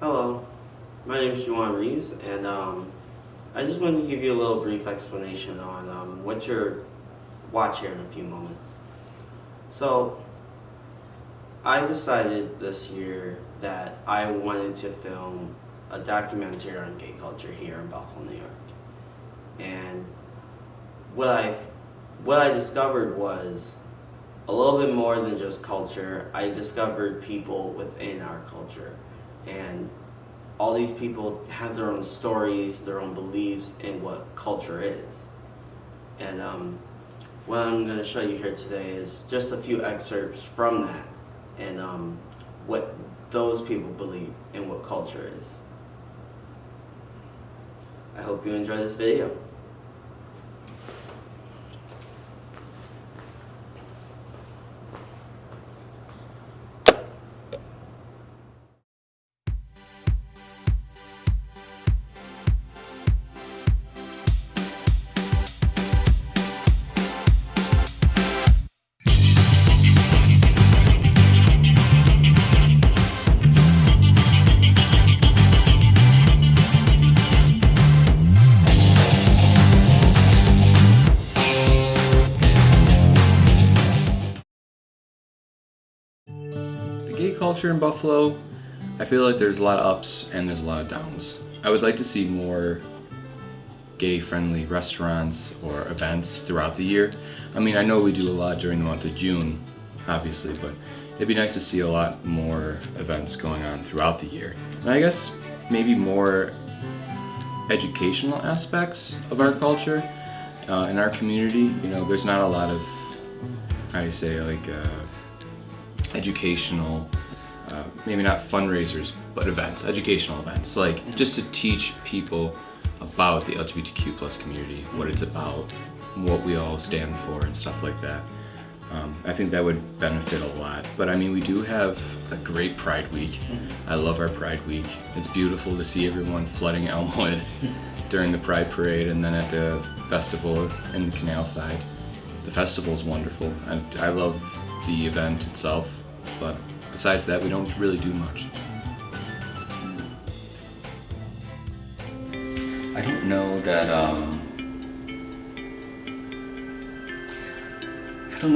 Hello, my name is Juwan Reeves, and I just wanted to give you a little brief explanation on what you're watch here in a few moments. So, I decided this year that I wanted to film a documentary on gay culture here in Buffalo, New York. And what I discovered was a little bit more than just culture. I discovered people within our culture. And all these people have their own stories, their own beliefs in what culture is. And what I'm going to show you here today is just a few excerpts from that and what those people believe in what culture is. I hope you enjoy this video. Gay culture in Buffalo, I feel like there's a lot of ups and there's a lot of downs. I would like to see more gay-friendly restaurants or events throughout the year. I mean, I know we do a lot during the month of June, obviously, but it'd be nice to see a lot more events going on throughout the year. And I guess maybe more educational aspects of our culture in our community. You know, there's not a lot of, how do you say, like, educational, maybe not fundraisers, but events, educational events, like just to teach people about the LGBTQ plus community, what it's about, what we all stand for and stuff like that. I think that would benefit a lot. But I mean, we do have a great Pride Week. I love our Pride Week. It's beautiful to see everyone flooding Elmwood during the Pride Parade and then at the festival in the canal side. The festival is wonderful, and I love the event itself, but besides that, we don't really do much. I don't know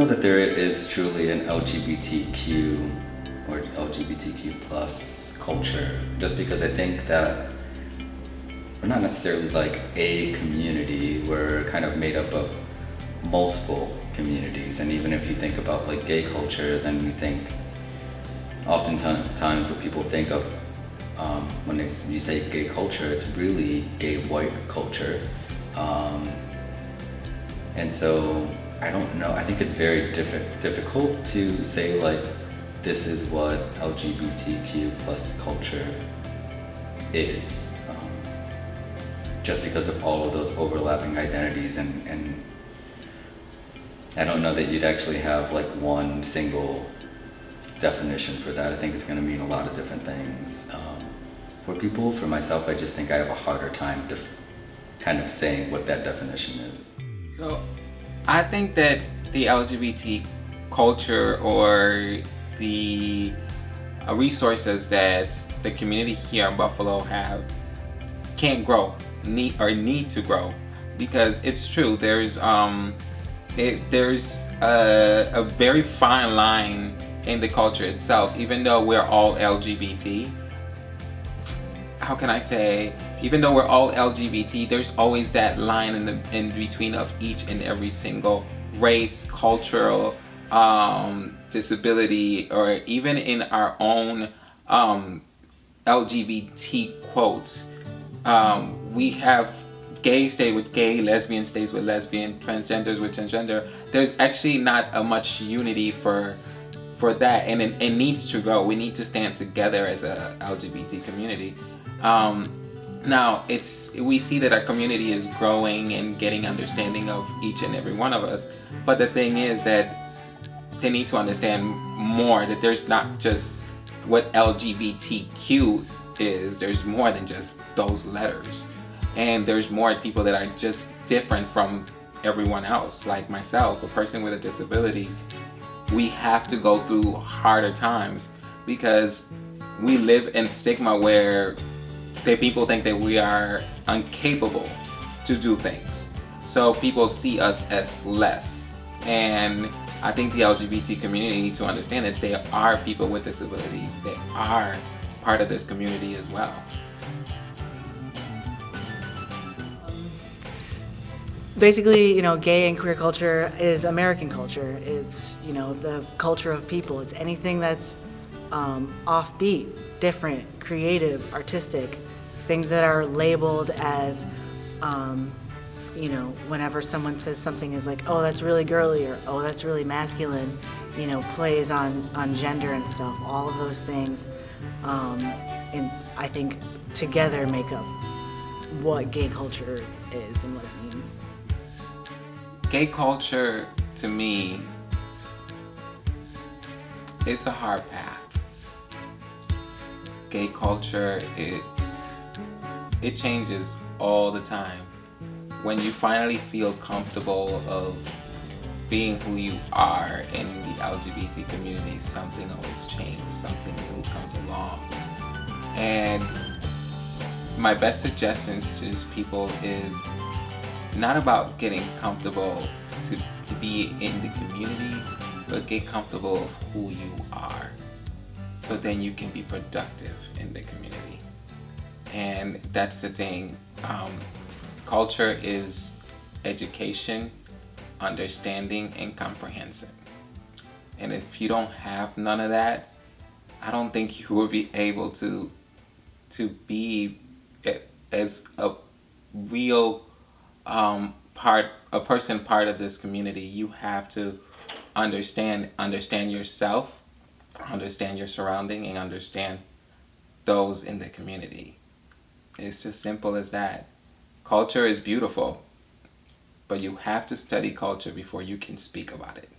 that there is truly an LGBTQ or LGBTQ plus culture, just because I think that we're not necessarily like a community. We're kind of made up of multiple communities, and even if you think about like gay culture, then you think oftentimes what people think of when you say gay culture, it's really gay white culture, and so I don't know, I think it's very difficult to say like this is what LGBTQ plus culture is, just because of all of those overlapping identities, and I don't know that you'd actually have like one single definition for that. I think it's going to mean a lot of different things for people. For myself, I just think I have a harder time kind of saying what that definition is. So I think that the LGBT culture or the resources that the community here in Buffalo have can't grow, need to grow, because it's true, there's a very fine line in the culture itself. Even though we're all LGBT, how can I say, even though we're all LGBT, there's always that line in between of each and every single race, cultural, disability, or even in our own LGBT quotes. We have gay stay with gay, lesbian stays with lesbian, transgenders with transgender. There's actually not much unity for that, and it needs to grow. We need to stand together as a LGBT community. Now we see that our community is growing and getting understanding of each and every one of us, but the thing is that they need to understand more, that there's not just what LGBTQ is, there's more than just those letters, and there's more people that are just different from everyone else. Like myself, a person with a disability, we have to go through harder times because we live in stigma where people think that we are incapable to do things. So people see us as less. And I think the LGBT community need to understand that there are people with disabilities that are part of this community as well. Basically, gay and queer culture is American culture. It's, the culture of people. It's anything that's offbeat, different, creative, artistic, things that are labeled as, whenever someone says something is like, oh, that's really girly, or oh, that's really masculine, plays on gender and stuff. All of those things, and I think together make up what gay culture is and what it means. Gay culture, to me, it's a hard path. Gay culture, it changes all the time. When you finally feel comfortable of being who you are in the LGBT community, something always changes, something new comes along. And my best suggestions to people is not about getting comfortable to be in the community, but get comfortable of who you are. So then you can be productive in the community. And that's the thing. Culture is education, understanding, and comprehension. And if you don't have none of that, I don't think you will be able to be as a real part of this community. You have to understand yourself, understand your surrounding, and understand those in the community. It's just simple as that. Culture is beautiful, but you have to study culture before you can speak about it.